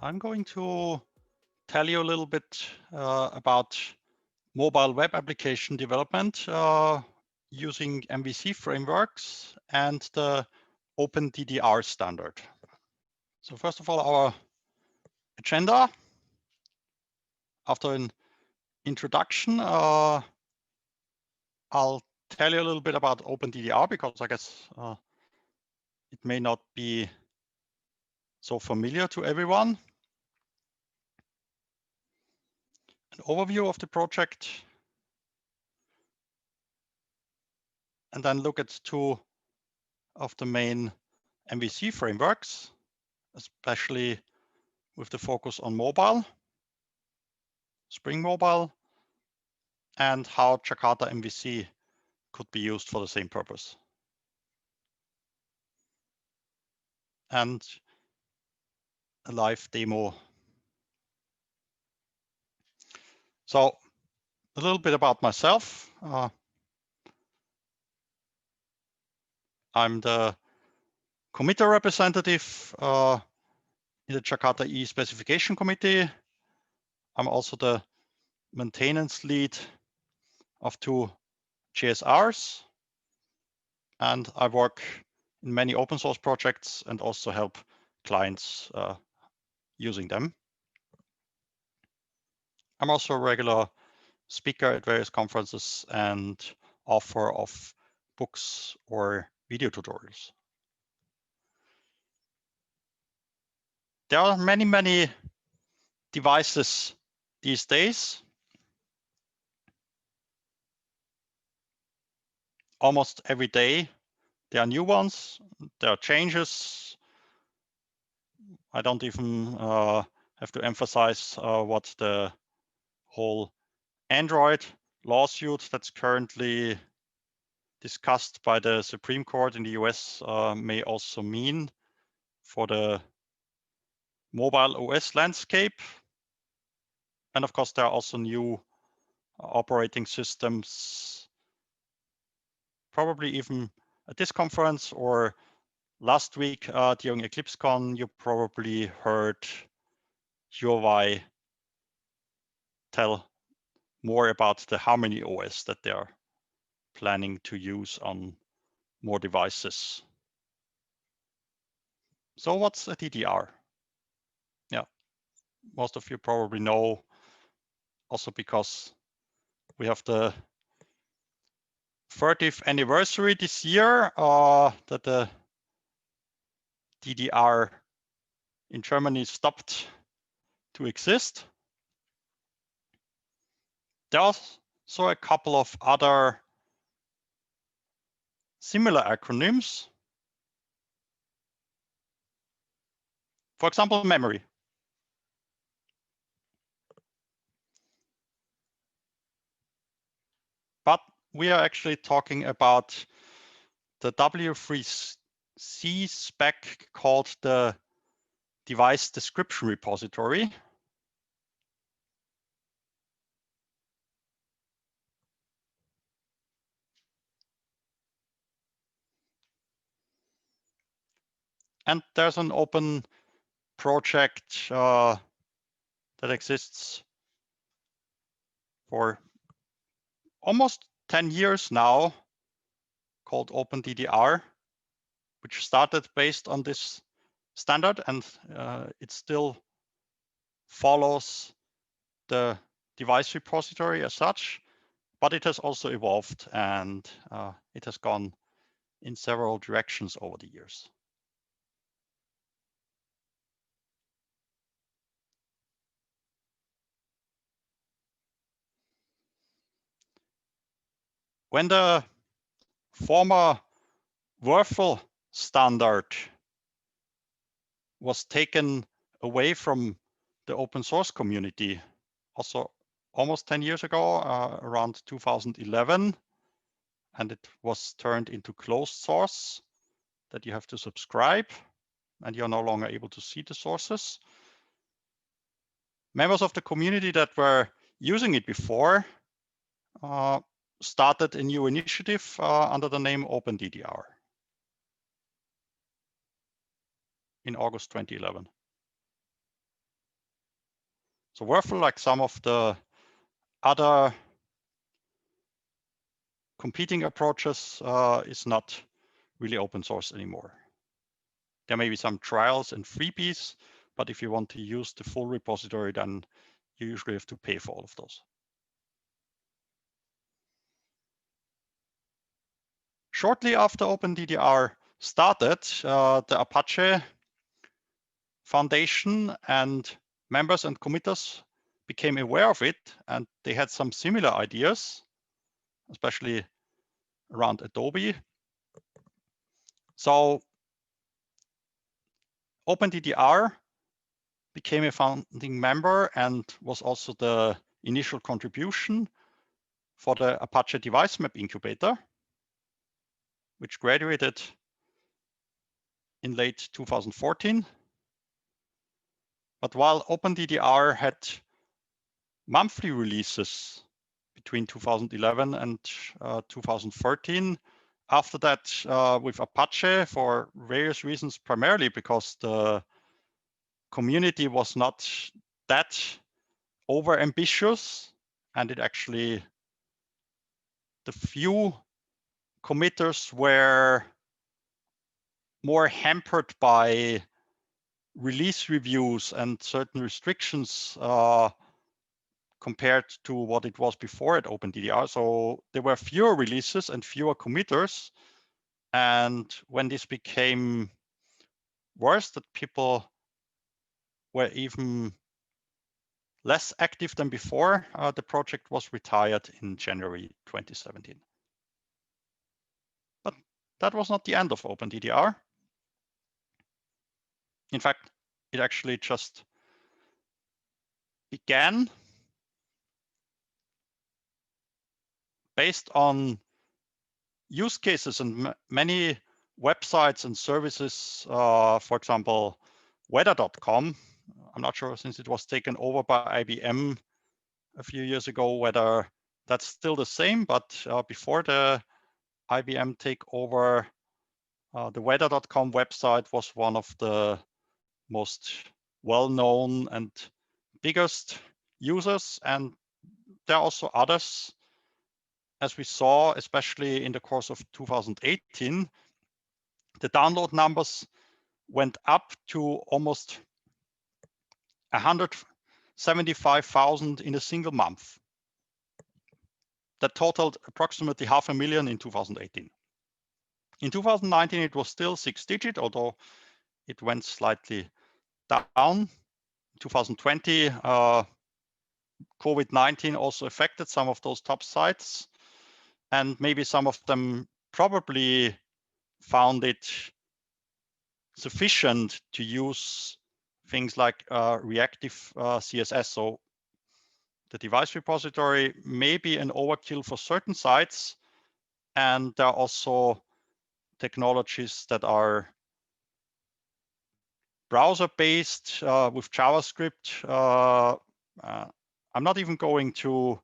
I'm going to tell you a little bit about mobile web application development using MVC frameworks and the OpenDDR standard. So first of all, our agenda. After an introduction, I'll tell you a little bit about OpenDDR because I guess it may not be so familiar to everyone. An overview of the project, and then look at two of the main MVC frameworks, especially with the focus on mobile, Spring Mobile, and how Jakarta MVC could be used for the same purpose. And a live demo. So a little bit about myself. I'm the committer representative in the Jakarta E specification committee. I'm also the maintenance lead of two GSRs, and I work in many open source projects and also help clients using them. I'm also a regular speaker at various conferences and author of books or video tutorials. There are many devices these days. Almost every day there are new ones, there are changes. I don't even have to emphasize what the whole Android lawsuit that's currently discussed by the Supreme Court in the US may also mean for the mobile OS landscape. And of course, there are also new operating systems, probably even at this conference or last week during EclipseCon, you probably heard Huawei tell more about the Harmony OS that they are planning to use on more devices. So what's a DDR? Yeah, most of you probably know, also because we have the 30th anniversary this year that the DDR in Germany stopped to exist. There are also a couple of other similar acronyms. For example, memory. But we are actually talking about the W3C spec called the Device Description Repository. And there's an open project that exists for almost 10 years now called OpenDDR, which started based on this standard, and it still follows the device repository as such, but it has also evolved and it has gone in several directions over the years. When the former Werfel standard was taken away from the open source community, also almost 10 years ago, around 2011, and it was turned into closed source that you have to subscribe and you're no longer able to see the sources. Members of the community that were using it before started a new initiative under the name OpenDDR in August 2011. So Werfel, like some of the other competing approaches, is not really open source anymore. There may be some trials and freebies, but if you want to use the full repository, then you usually have to pay for all of those. Shortly after OpenDDR started, the Apache Foundation and members and committers became aware of it, and they had some similar ideas, especially around Adobe. So OpenDDR became a founding member and was also the initial contribution for the Apache Device Map Incubator, which graduated in late 2014. But while OpenDDR had monthly releases between 2011 and 2013, after that, with Apache, for various reasons, primarily because the community was not that over ambitious, and it actually, the few committers were more hampered by release reviews and certain restrictions compared to what it was before at OpenDDR. So there were fewer releases and fewer committers. And when this became worse, that people were even less active than before, the project was retired in January 2017. But that was not the end of OpenDDR. In fact, it actually just began based on use cases and many websites and services, for example, weather.com. I'm not sure, since it was taken over by IBM a few years ago, whether that's still the same, but before the IBM takeover, the weather.com website was one of the most well-known and biggest users, and there are also others. As we saw, especially in the course of 2018, the download numbers went up to almost 175,000 in a single month. That totaled approximately 500,000 in 2018. In 2019, it was still 6-digit, although it went slightly down. In 2020, COVID-19 also affected some of those top sites, and maybe some of them probably found it sufficient to use things like reactive CSS. So the device repository may be an overkill for certain sites, and there are also technologies that are browser-based with JavaScript. I'm not even going to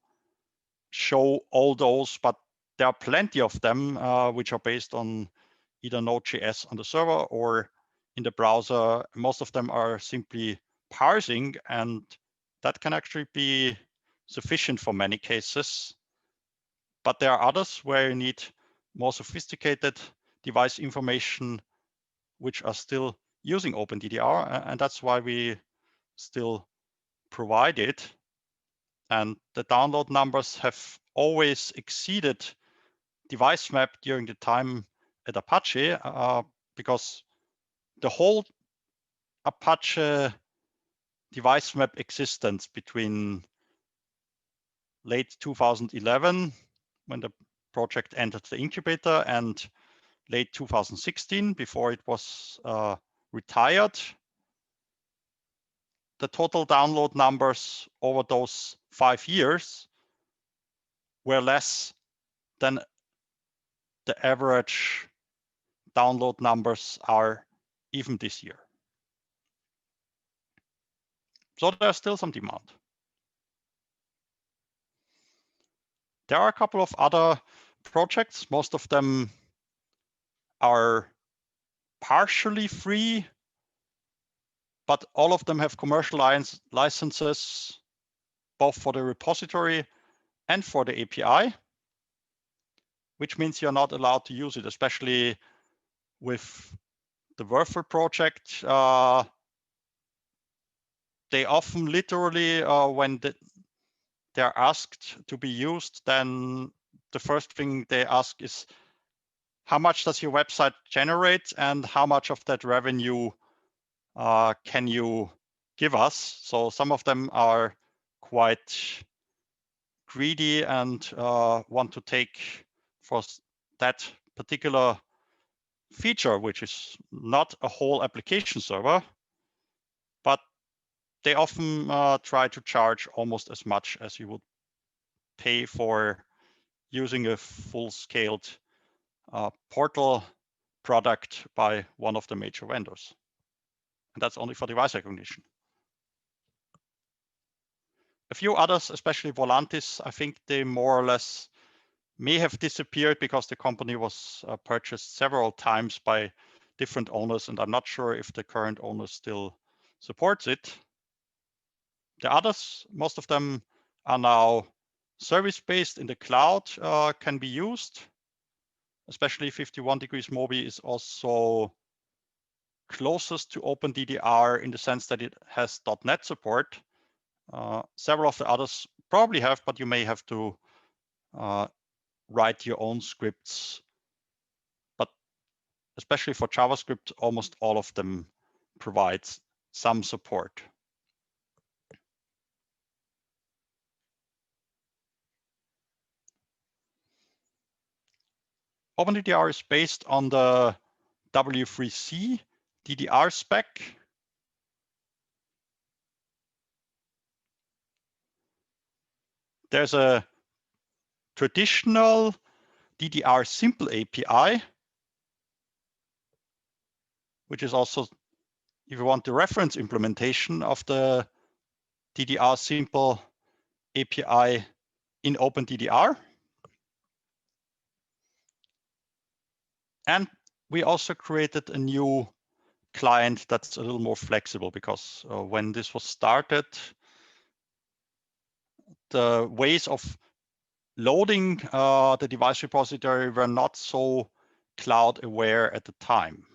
show all those, but there are plenty of them which are based on either Node.js on the server or in the browser. Most of them are simply parsing, and that can actually be sufficient for many cases. But there are others where you need more sophisticated device information, which are still using OpenDDR, and that's why we still provide it. And the download numbers have always exceeded device map during the time at Apache, because the whole Apache device map existence between late 2011, when the project entered the incubator, and late 2016, before it was retired, the total download numbers over those 5 years were less than the average download numbers are even this year. So there's still some demand. There are a couple of other projects. Most of them are partially free. but all of them have commercial licenses, both for the repository and for the API, which means you're not allowed to use it, especially with the Werner project. They often literally, when they're asked to be used, then the first thing they ask is, how much does your website generate and how much of that revenue can you give us? So some of them are quite greedy and want to take for that particular feature, which is not a whole application server, but they often try to charge almost as much as you would pay for using a full-scaled portal product by one of the major vendors. And that's only for device recognition. A few others, especially Volantis, I think they more or less may have disappeared because the company was purchased several times by different owners, and I'm not sure if the current owner still supports it. The others, most of them are now service-based in the cloud, can be used. Especially 51 Degrees Mobi is also closest to OpenDDR in the sense that it has .NET support. Several of the others probably have, but you may have to write your own scripts. But especially for JavaScript, almost all of them provide some support. OpenDDR is based on the W3C DDR spec. There's a traditional DDR simple API, which is also, if you want the reference implementation of the DDR simple API in OpenDDR. And we also created a new client that's a little more flexible because when this was started, the ways of loading the device repository were not so cloud aware at the time.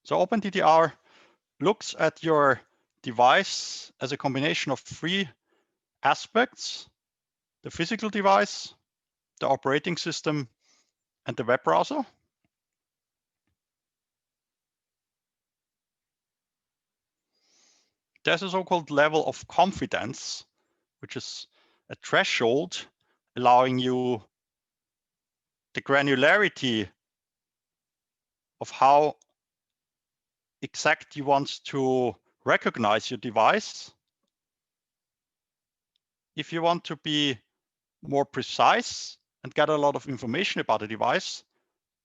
So OpenDDR looks at your device as a combination of three aspects: the physical device, the operating system, and the web browser. There's a so-called level of confidence, which is a threshold allowing you the granularity of how exact you want to recognize your device. If you want to be more precise and get a lot of information about the device,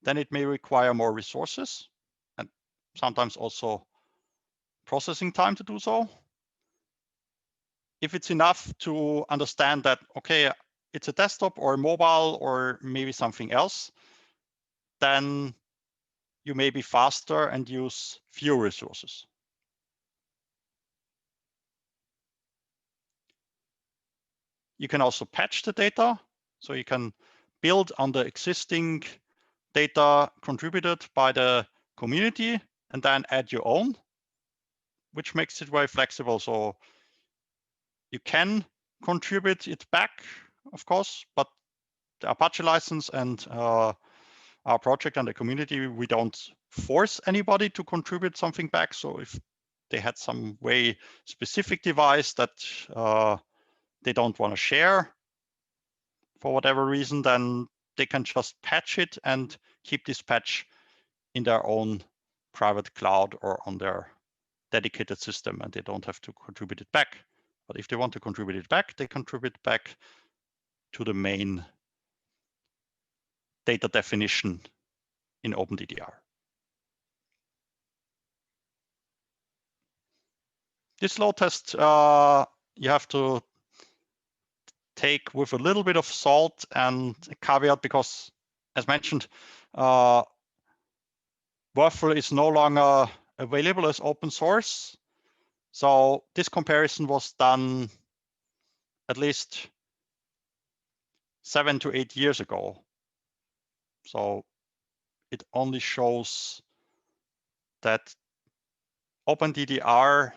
then it may require more resources and sometimes also processing time to do so. If it's enough to understand that, okay, it's a desktop or a mobile or maybe something else, then you may be faster and use fewer resources. You can also patch the data, so you can build on the existing data contributed by the community and then add your own, which makes it very flexible. So you can contribute it back, of course, but the Apache license and our project and the community, we don't force anybody to contribute something back. So if they had some way specific device that they don't want to share for whatever reason, then they can just patch it and keep this patch in their own private cloud or on their dedicated system, and they don't have to contribute it back. But if they want to contribute it back, they contribute back to the main data definition in OpenDDR. This load test, you have to take with a little bit of salt and a caveat, because as mentioned, Waffle is no longer available as open source. So this comparison was done at least 7 to 8 years ago. So it only shows that OpenDDR,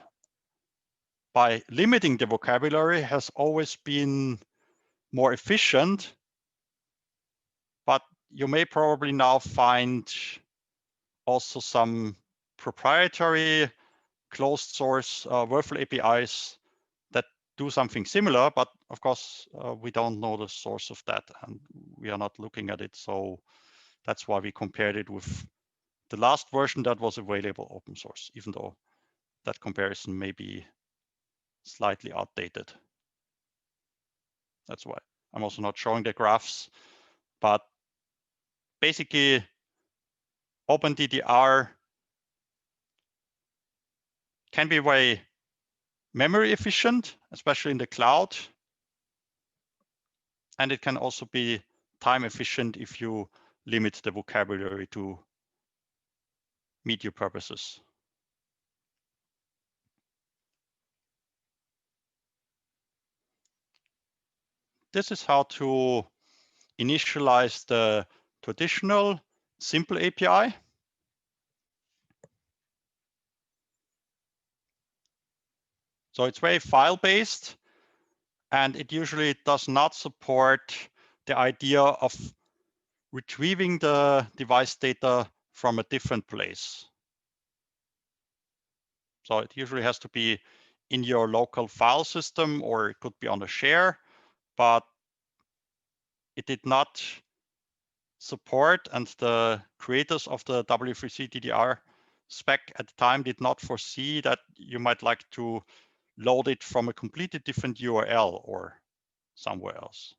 by limiting the vocabulary, has always been more efficient, but you may probably now find also some proprietary closed source Waffle APIs that do something similar, but of course we don't know the source of that and we are not looking at it. So that's why we compared it with the last version that was available open source, even though that comparison may be slightly outdated. That's why I'm also not showing the graphs, but basically OpenDDR can be very memory efficient, especially in the cloud. And it can also be time efficient if you limit the vocabulary to meet your purposes. This is how to initialize the traditional simple API. So it's very file-based, and it usually does not support the idea of retrieving the device data from a different place. So it usually has to be in your local file system, or it could be on a share, but it did not support, and the creators of the W3C DDR spec at the time did not foresee that you might like to load it from a completely different URL or somewhere else.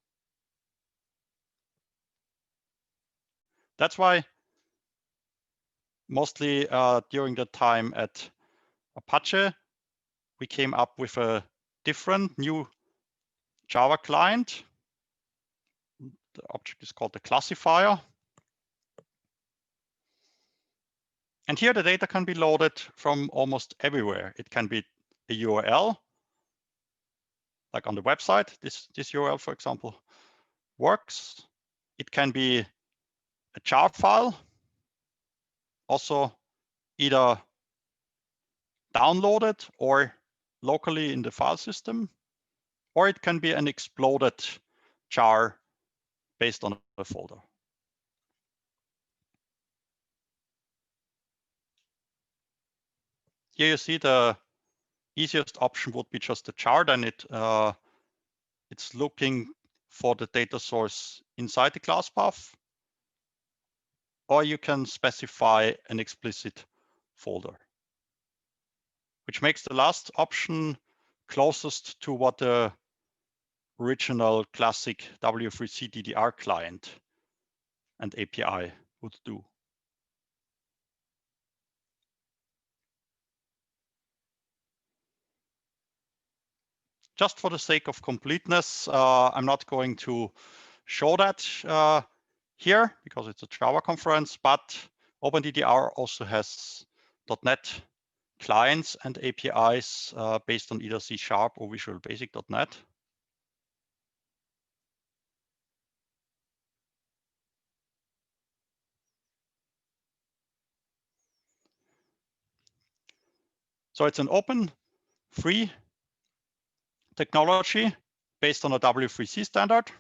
That's why mostly during the time at Apache, we came up with a different new Java client. The object is called the classifier. And here the data can be loaded from almost everywhere. It can be a URL, like on the website. This URL, for example, works. It can be a jar file, also either downloaded or locally in the file system, or it can be an exploded jar based on a folder. Here you see the easiest option would be just a jar, then it's looking for the data source inside the class path, or you can specify an explicit folder, which makes the last option closest to what the original classic W3C DDR client and API would do. Just for the sake of completeness, I'm not going to show that here because it's a Java conference, but OpenDDR also has .NET clients and APIs based on either C# or Visual Basic.NET. So it's an open, free technology based on a W3C standard.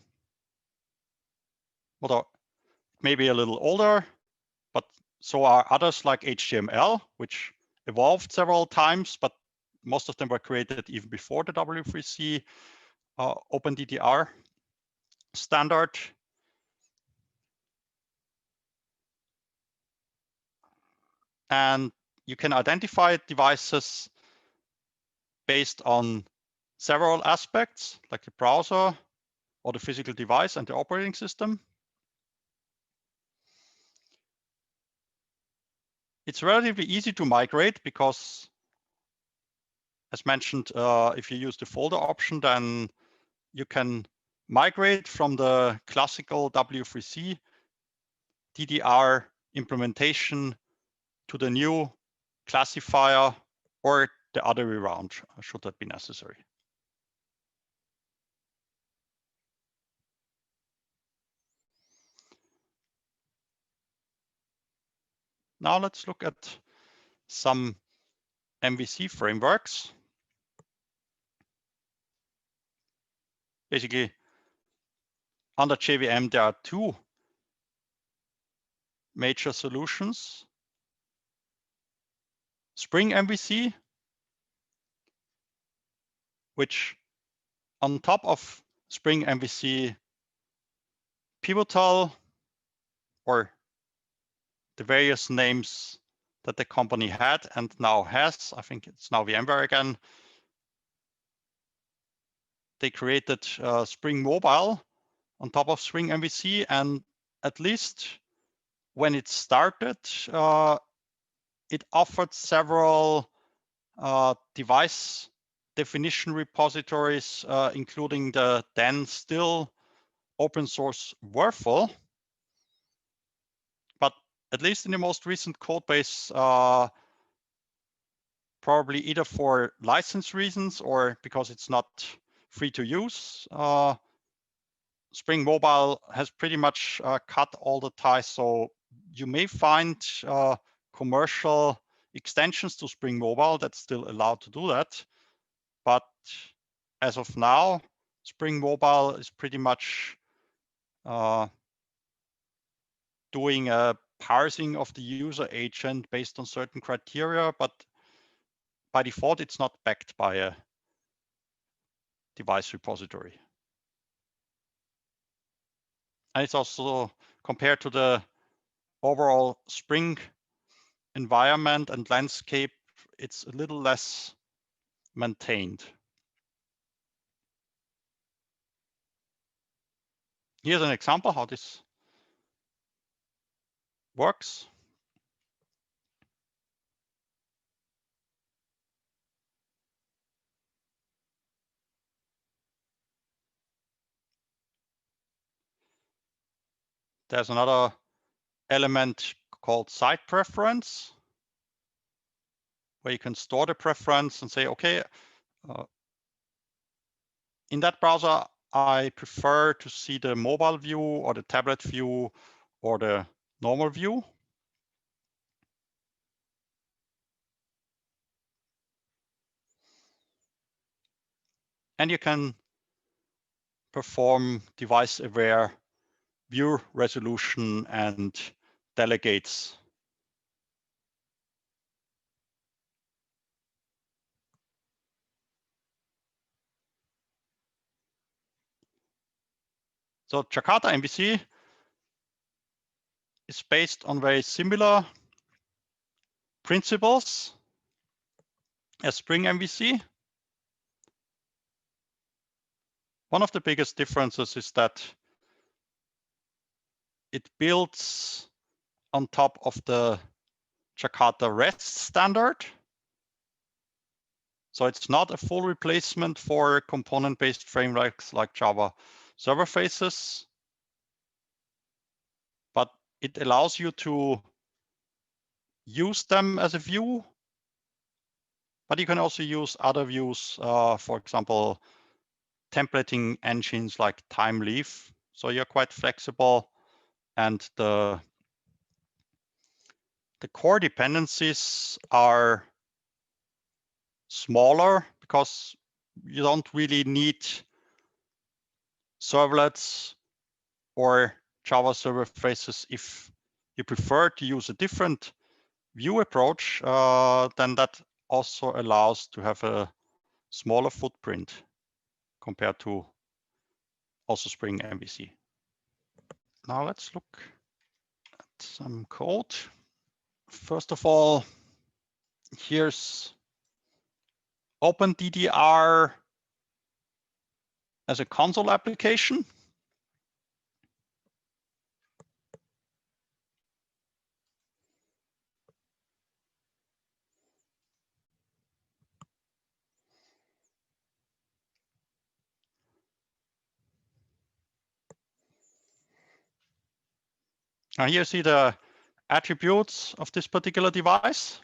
Although maybe a little older, but so are others like HTML, which evolved several times, but most of them were created even before the W3C OpenDDR standard. And you can identify devices based on several aspects, like the browser or the physical device and the operating system. It's relatively easy to migrate because, as mentioned, if you use the folder option, then you can migrate from the classical W3C DDR implementation to the new classifier, or the other way around, should that be necessary. Now let's look at some MVC frameworks. Basically, under JVM, there are two major solutions. Spring MVC, which on top of Spring MVC Pivotal, or the various names that the company had and now has, I think it's now VMware again, they created Spring Mobile on top of Spring MVC, and at least when it started, it offered several device definition repositories, including the then still open source Werfel. But at least in the most recent code base, probably either for license reasons or because it's not free to use, Spring Mobile has pretty much cut all the ties. So you may find commercial extensions to Spring Mobile that's still allowed to do that. But as of now, Spring Mobile is pretty much doing a parsing of the user agent based on certain criteria, but by default, it's not backed by a device repository. And it's also, compared to the overall Spring environment and landscape, it's a little less maintained. Here's an example how this works. There's another element called site preference, where you can store the preference and say, okay, in that browser, I prefer to see the mobile view or the tablet view or the normal view. And you can perform device-aware view resolution and delegates. So Jakarta MVC is based on very similar principles as Spring MVC. One of the biggest differences is that it builds on top of the Jakarta REST standard. So it's not a full replacement for component-based frameworks like Java server faces, but it allows you to use them as a view, but you can also use other views, for example, templating engines like TimeLeaf. So you're quite flexible, and the core dependencies are smaller because you don't really need servlets or Java server faces. If you prefer to use a different view approach, then that also allows to have a smaller footprint compared to also Spring MVC. Now let's look at some code. First of all, here's OpenDDR as a console application. Now here you see the attributes of this particular device.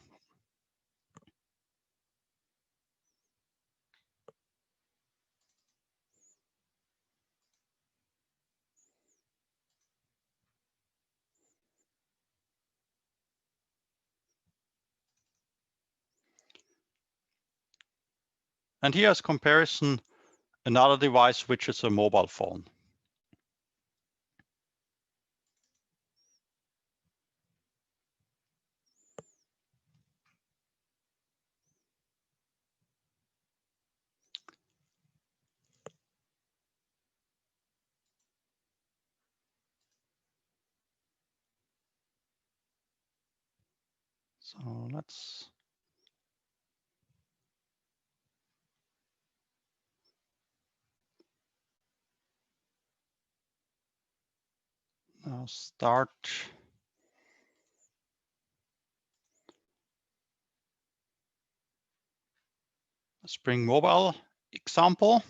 And here as comparison, another device which is a mobile phone. So let's now start a Spring Mobile example.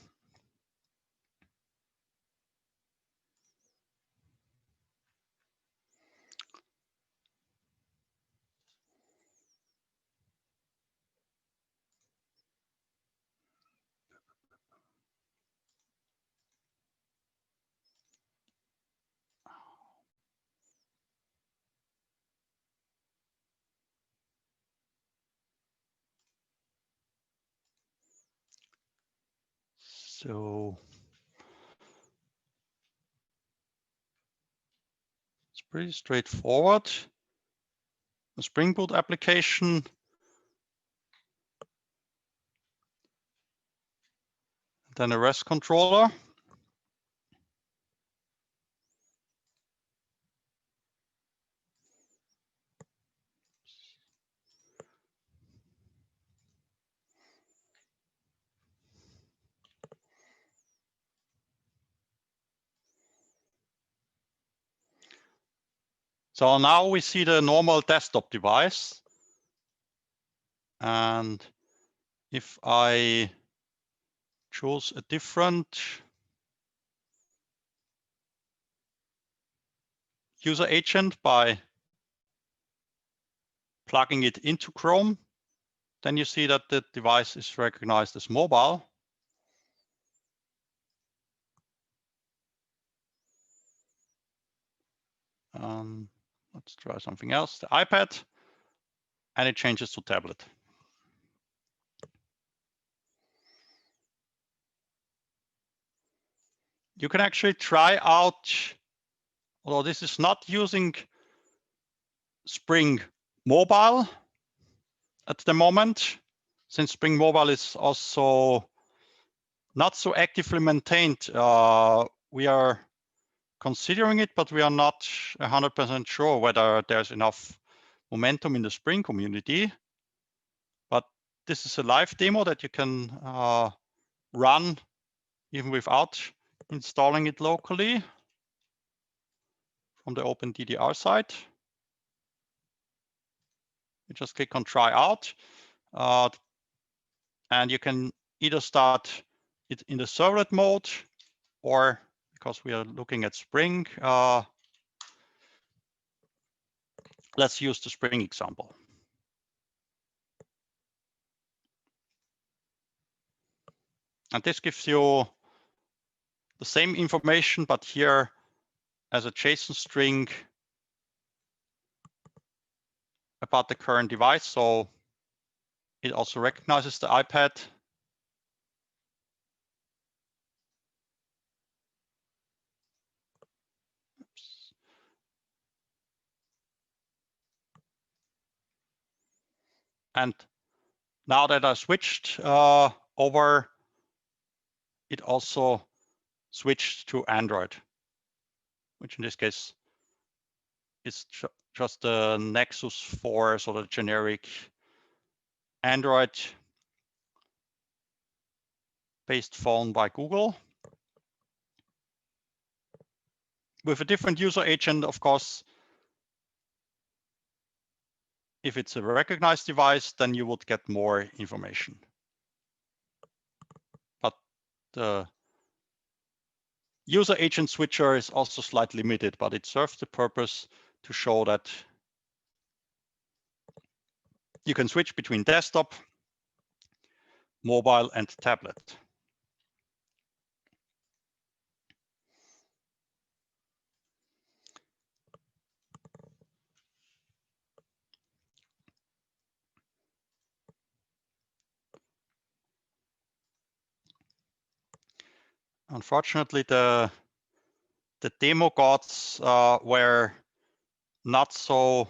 So it's pretty straightforward. A Spring Boot application. Then a REST controller. So now we see the normal desktop device. And if I choose a different user agent by plugging it into Chrome, then you see that the device is recognized as mobile. Let's try something else, the iPad, and it changes to tablet. You can actually try out, although this is not using Spring Mobile at the moment, since Spring Mobile is also not so actively maintained. We are considering it, but we are not 100% sure whether there's enough momentum in the Spring community. But this is a live demo that you can run even without installing it locally from the OpenDDR side. You just click on try out, and you can either start it in the servlet mode, or because we are looking at Spring, let's use the Spring example. And this gives you the same information, but here as a JSON string about the current device. So it also recognizes the iPad. Oops. And now that I switched over, it also switched to Android, which in this case is just the Nexus 4, so the generic Android-based phone by Google. With a different user agent, of course, if it's a recognized device, then you would get more information. But the user agent switcher is also slightly limited, but it serves the purpose to show that you can switch between desktop, mobile, and tablet. Unfortunately, the demo gods were not so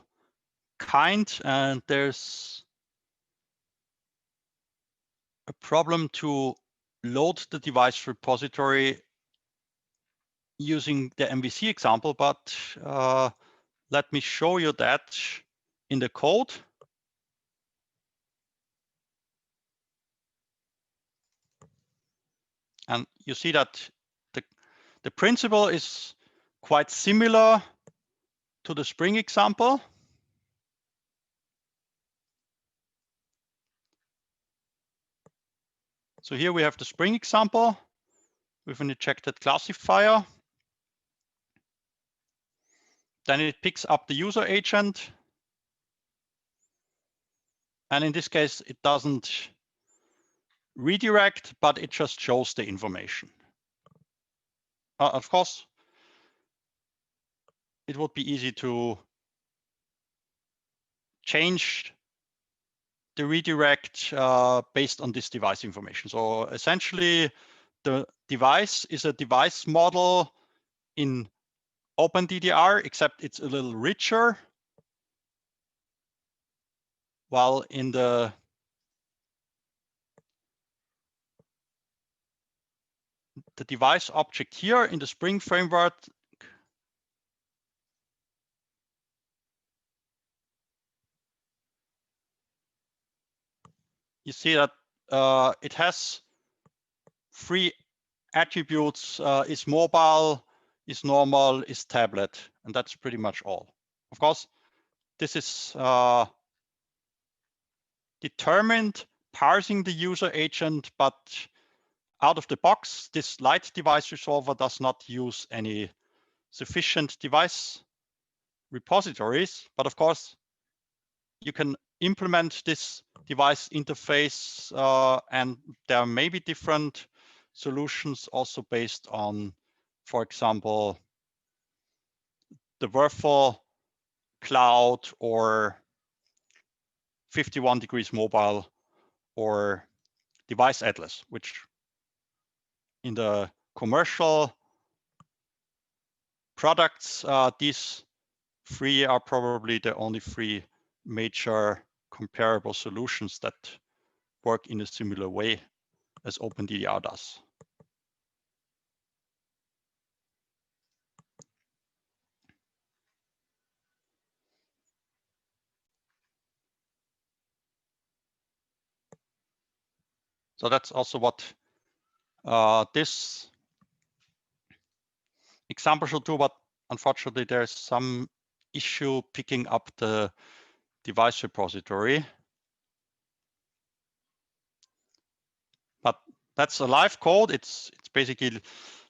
kind, and there's a problem to load the device repository using the MVC example, but let me show you that in the code. And you see that the principle is quite similar to the Spring example. So here we have the Spring example with an ejected classifier. Then it picks up the user agent. And in this case, it doesn't redirect, but it just shows the information. Of course, it would be easy to change the redirect based on this device information. So essentially, the device is a device model in OpenDDR, except it's a little richer. While in the device object here in the Spring framework, you see that it has 3 attributes, is mobile, is normal, is tablet, and that's pretty much all. Of course, this is determined parsing the user agent, but out of the box, this light device resolver does not use any sufficient device repositories. But of course, you can implement this device interface, and there may be different solutions also based on, for example, the Werner Cloud or 51 Degrees Mobile or Device Atlas, which in the commercial products, these 3 are probably the only 3 major comparable solutions that work in a similar way as OpenDDR does. So that's also what this example should do, but unfortunately there's some issue picking up the device repository. But that's a live code. It's basically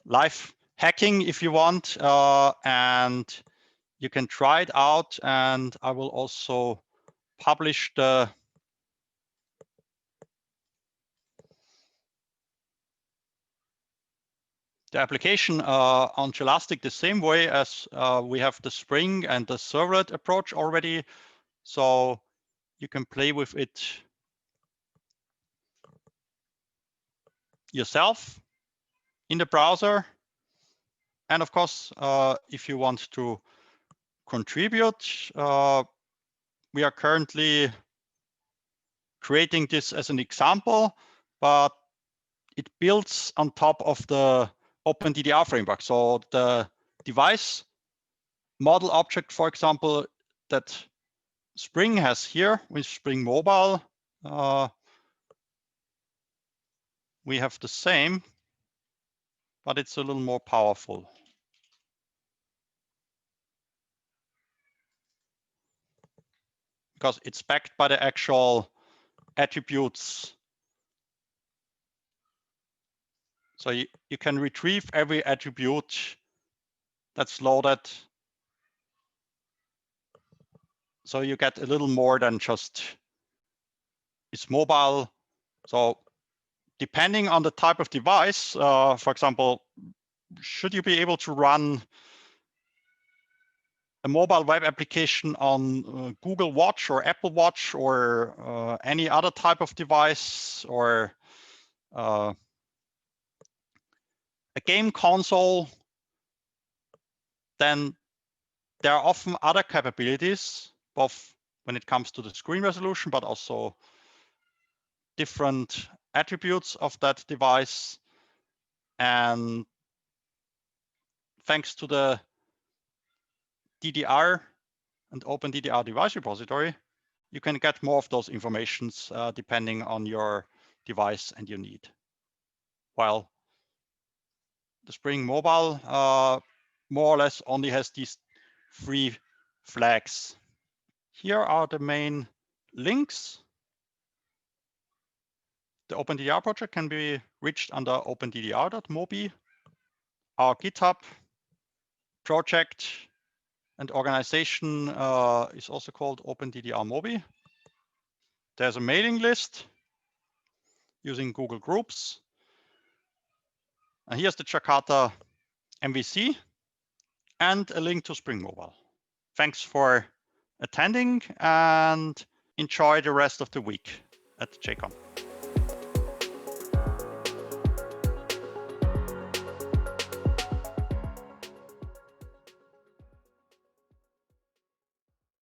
live hacking if you want, and you can try it out, and I will also publish the application on Jelastic the same way as we have the Spring and the servlet approach already. So you can play with it yourself in the browser. And of course, if you want to contribute, we are currently creating this as an example, but it builds on top of the OpenDDR framework. So the device model object, for example, that Spring has here with Spring Mobile, we have the same, but it's a little more powerful. Because it's backed by the actual attributes. So you can retrieve every attribute that's loaded So you get a little more than just it's mobile. So depending on the type of device, for example, should you be able to run a mobile web application on Google Watch or Apple Watch or any other type of device, or a game console, then there are often other capabilities, both when it comes to the screen resolution, but also different attributes of that device. And thanks to the DDR and OpenDDR device repository, you can get more of those informations depending on your device and your need. While the Spring Mobile more or less only has these 3 flags. Here are the main links. The OpenDDR project can be reached under openddr.mobi. Our GitHub project and organization is also called OpenDDR Mobi. There's a mailing list using Google Groups. And here's the Jakarta MVC and a link to Spring Mobile. Thanks for attending and enjoy the rest of the week at JCON.